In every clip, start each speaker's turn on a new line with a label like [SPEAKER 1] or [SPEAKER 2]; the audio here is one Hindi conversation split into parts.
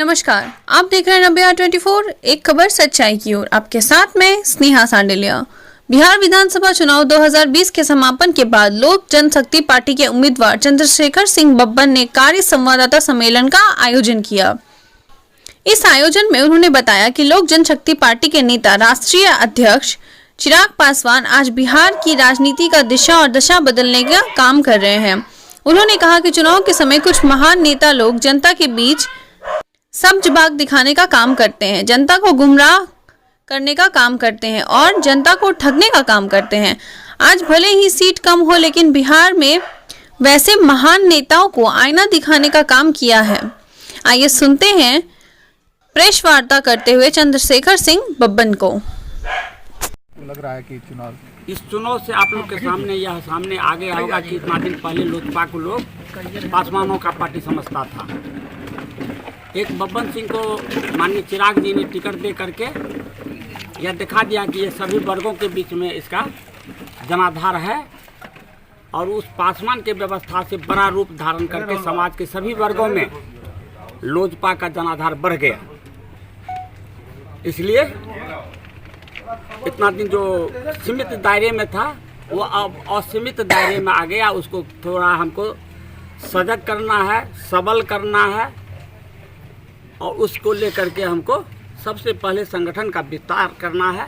[SPEAKER 1] नमस्कार, आप देख रहे हैं नब्बे 24 एक खबर सच्चाई की ओर। आपके साथ में स्नेहा सांडिलिया। बिहार विधानसभा चुनाव 2020 के समापन के बाद लोक जनशक्ति पार्टी के उम्मीदवार चंद्रशेखर सिंह बब्बन ने कार्य संवाददाता सम्मेलन का आयोजन किया। इस आयोजन में उन्होंने बताया कि लोक जनशक्ति पार्टी के नेता राष्ट्रीय अध्यक्ष चिराग पासवान आज बिहार की राजनीति का दिशा और दशा बदलने का काम कर रहे हैं। उन्होंने कहा कि चुनाव के समय कुछ महान नेता लोग जनता के बीच सब्ज बाग दिखाने का काम करते हैं, जनता को गुमराह करने का काम करते हैं और जनता को ठगने का काम करते हैं। आज भले ही सीट कम हो, लेकिन बिहार में वैसे महान नेताओं को आईना दिखाने का काम किया है। आइए सुनते हैं प्रेस वार्ता करते हुए चंद्रशेखर सिंह बब्बन को।
[SPEAKER 2] लग रहा है कि
[SPEAKER 3] इस चुनाव से आप लोग के सामने यह सामने आ गया होगा कि इतना दिन पहले लोजपा को लोग पासवानों का पार्टी समझता था। एक बब्बन सिंह को माननीय चिराग जी ने टिकट दे करके यह दिखा दिया कि ये सभी वर्गों के बीच में इसका जनाधार है और उस पासवान के व्यवस्था से बड़ा रूप धारण करके समाज के सभी वर्गों में लोजपा का जनाधार बढ़ गया। इसलिए इतना दिन जो सीमित दायरे में था वो अब असीमित दायरे में आ गया। उसको थोड़ा हमको सजग करना है, सबल करना है और उसको लेकर के हमको सबसे पहले संगठन का विस्तार करना है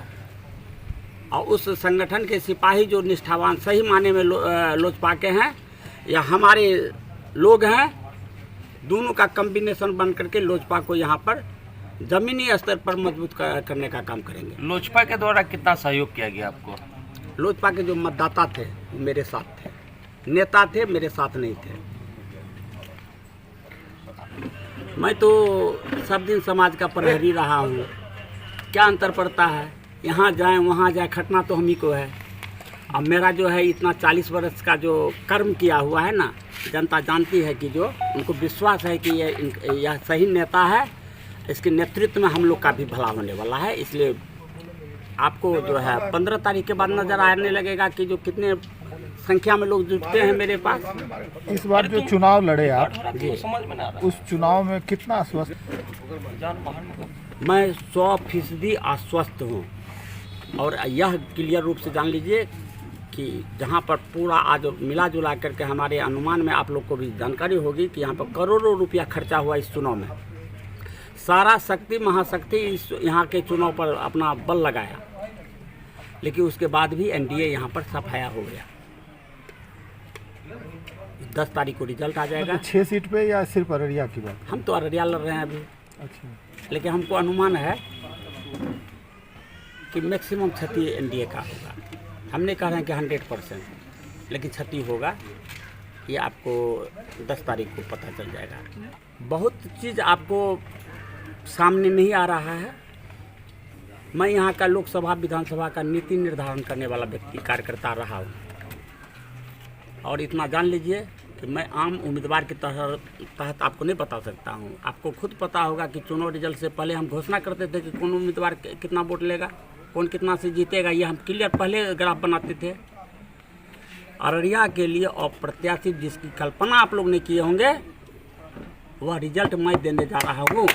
[SPEAKER 3] और उस संगठन के सिपाही जो निष्ठावान सही माने में लोजपा के हैं या हमारे लोग हैं, दोनों का कॉम्बिनेशन बन करके लोजपा को यहाँ पर जमीनी स्तर पर मजबूत करने का काम करेंगे।
[SPEAKER 4] लोजपा के द्वारा कितना सहयोग किया गया आपको?
[SPEAKER 3] लोजपा के जो मतदाता थे मेरे साथ थे, नेता थे मेरे साथ नहीं थे। मैं तो सब दिन समाज का प्रहरी रहा हूँ। क्या अंतर पड़ता है, यहाँ जाए वहाँ जाए, खटना तो हम ही को है। अब मेरा जो है इतना 40 वर्ष का जो कर्म किया हुआ है ना, जनता जानती है कि जो उनको विश्वास है कि यह सही नेता है, इसके नेतृत्व में हम लोग का भी भला होने वाला है। इसलिए आपको जो है 15 तारीख के बाद नज़र आने लगेगा कि जो कितने संख्या में लोग जुटते हैं मेरे पास।
[SPEAKER 2] इस बार जो चुनाव लड़े आप
[SPEAKER 3] जी,
[SPEAKER 2] उस चुनाव में कितना आश्वस्त?
[SPEAKER 3] मैं 100% आश्वस्त हूँ और यह क्लियर रूप से जान लीजिए कि जहाँ पर पूरा आज मिला जुला करके हमारे अनुमान में आप लोग को भी जानकारी होगी कि यहाँ पर करोड़ों रुपया खर्चा हुआ इस चुनाव में। सारा शक्ति महाशक्ति इस यहाँ के चुनाव पर अपना बल लगाया, लेकिन उसके बाद भी एनडीए यहाँ पर सफाया हो गया। 10 तारीख को रिजल्ट आ जाएगा।
[SPEAKER 2] 6 सीट पे या सिर्फ अररिया की बात?
[SPEAKER 3] हम तो अररिया लड़ रहे हैं अभी।
[SPEAKER 2] अच्छा,
[SPEAKER 3] लेकिन हमको अनुमान है कि मैक्सिमम क्षति एनडीए का होगा। हमने कहा है कि 100%, लेकिन क्षति होगा ये आपको 10 तारीख को पता चल जाएगा। बहुत चीज़ आपको सामने नहीं आ रहा है। मैं यहाँ का लोकसभा विधानसभा का नीति निर्धारण करने वाला व्यक्ति कार्यकर्ता रहा हूँ और इतना जान लीजिए कि मैं आम उम्मीदवार के तहत आपको नहीं बता सकता हूँ। आपको खुद पता होगा कि चुनाव रिजल्ट से पहले हम घोषणा करते थे कि कौन उम्मीदवार कितना वोट लेगा, कौन कितना से जीतेगा, ये हम क्लियर पहले ग्राफ बनाते थे। अररिया के लिए अप्रत्याशित जिसकी कल्पना आप लोग ने किए होंगे वह रिजल्ट मैं देने जा रहा हूँ।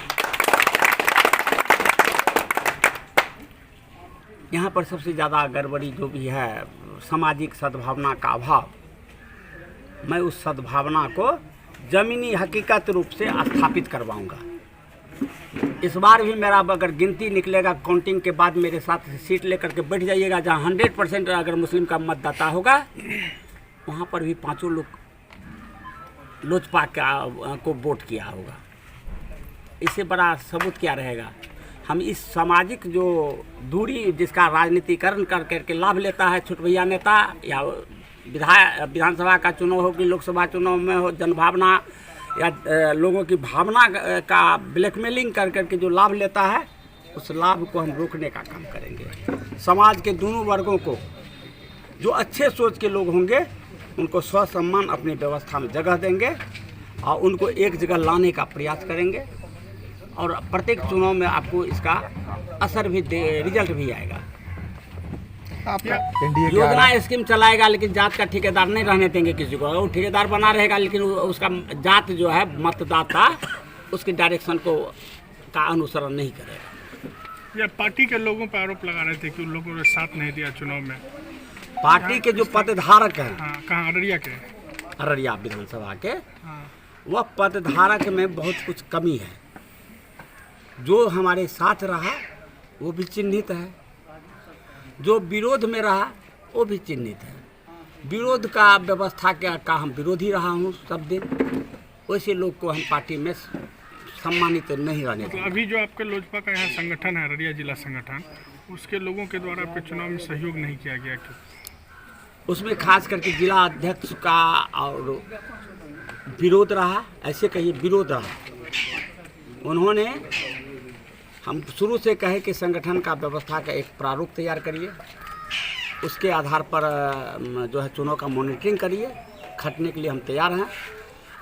[SPEAKER 3] यहाँ पर सबसे ज़्यादा गड़बड़ी जो भी है सामाजिक सद्भावना का अभाव, मैं उस सद्भावना को ज़मीनी हकीकत रूप से स्थापित करवाऊँगा। इस बार भी मेरा अगर गिनती निकलेगा काउंटिंग के बाद मेरे साथ सीट लेकर के बैठ जाइएगा, जहाँ 100% अगर मुस्लिम का मतदाता होगा वहाँ पर भी 5 लोग लोजपा को वोट किया होगा। इससे बड़ा सबूत क्या रहेगा? हम इस सामाजिक जो दूरी जिसका राजनीतिकरण कर करके लाभ लेता है छुटभैया नेता, या विधानसभा का चुनाव हो कि लोकसभा चुनाव में हो, जनभावना या लोगों की भावना का ब्लैकमेलिंग कर करके जो लाभ लेता है, उस लाभ को हम रोकने का काम करेंगे। समाज के दोनों वर्गों को जो अच्छे सोच के लोग होंगे उनको स्वसम्मान अपनी व्यवस्था में जगह देंगे और उनको एक जगह लाने का प्रयास करेंगे और प्रत्येक चुनाव में आपको इसका असर भी रिजल्ट भी आएगा। योजना स्कीम चलाएगा लेकिन जात का ठेकेदार नहीं रहने देंगे किसी को। वो ठेकेदार बना रहेगा लेकिन उसका जात जो है मतदाता उसके डायरेक्शन का अनुसरण नहीं करेगा।
[SPEAKER 5] या पार्टी के लोगों पर आरोप लगा रहे थे कि उन लोगों ने साथ नहीं दिया चुनाव में।
[SPEAKER 3] पार्टी के जो पदधारक हैं,
[SPEAKER 5] हाँ, कहाँ अररिया के?
[SPEAKER 3] अररिया विधानसभा के,
[SPEAKER 5] हाँ,
[SPEAKER 3] वह पदधारक में बहुत कुछ कमी है। जो हमारे साथ रहा वो भी चिन्हित है, जो विरोध में रहा वो भी चिन्हित है। विरोध का व्यवस्था का हम विरोधी रहा हूँ सब दिन, वैसे लोग को हम पार्टी में सम्मानित नहीं रहने
[SPEAKER 5] तो
[SPEAKER 3] देंगे।
[SPEAKER 5] अभी जो आपके लोजपा का यहाँ संगठन है, अररिया जिला संगठन, उसके लोगों के द्वारा आपके चुनाव में सहयोग नहीं किया गया क्यों?
[SPEAKER 3] उसमें खास करके जिला अध्यक्ष का और विरोध रहा, ऐसे कहिए विरोध रहा। उन्होंने हम शुरू से कहे कि संगठन का व्यवस्था का एक प्रारूप तैयार करिए, उसके आधार पर जो है चुनाव का मॉनिटरिंग करिए, खटने के लिए हम तैयार हैं।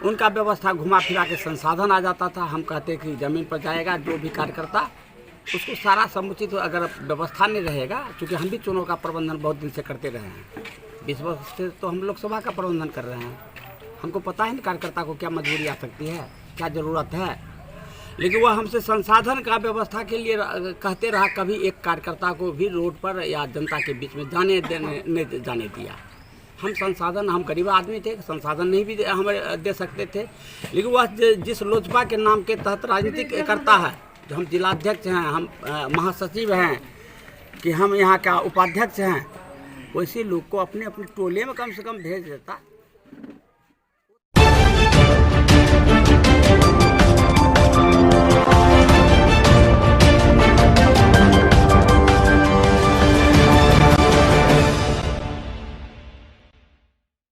[SPEAKER 3] उनका व्यवस्था घुमा फिरा के संसाधन आ जाता था। हम कहते कि ज़मीन पर जाएगा जो भी कार्यकर्ता, उसको सारा समुचित अगर व्यवस्था नहीं रहेगा, क्योंकि हम भी चुनाव का प्रबंधन बहुत दिन से करते रहे हैं, 20 वर्ष से तो हम लोकसभा का प्रबंधन कर रहे हैं। हमको पता है ना कार्यकर्ता को क्या मजबूरी आ सकती है, क्या ज़रूरत है। लेकिन वह हमसे संसाधन का व्यवस्था के लिए कहते रहा, कभी एक कार्यकर्ता को भी रोड पर या जनता के बीच में नहीं जाने दिया। हम संसाधन, हम गरीब आदमी थे, संसाधन नहीं भी हमें दे सकते थे। लेकिन वह जिस लोजपा के नाम के तहत राजनीति करता है, जो हम जिलाध्यक्ष हैं, हम महासचिव हैं, कि हम यहाँ का उपाध्यक्ष हैं, वैसे लोग को अपने अपने टोले में कम से कम भेज देता।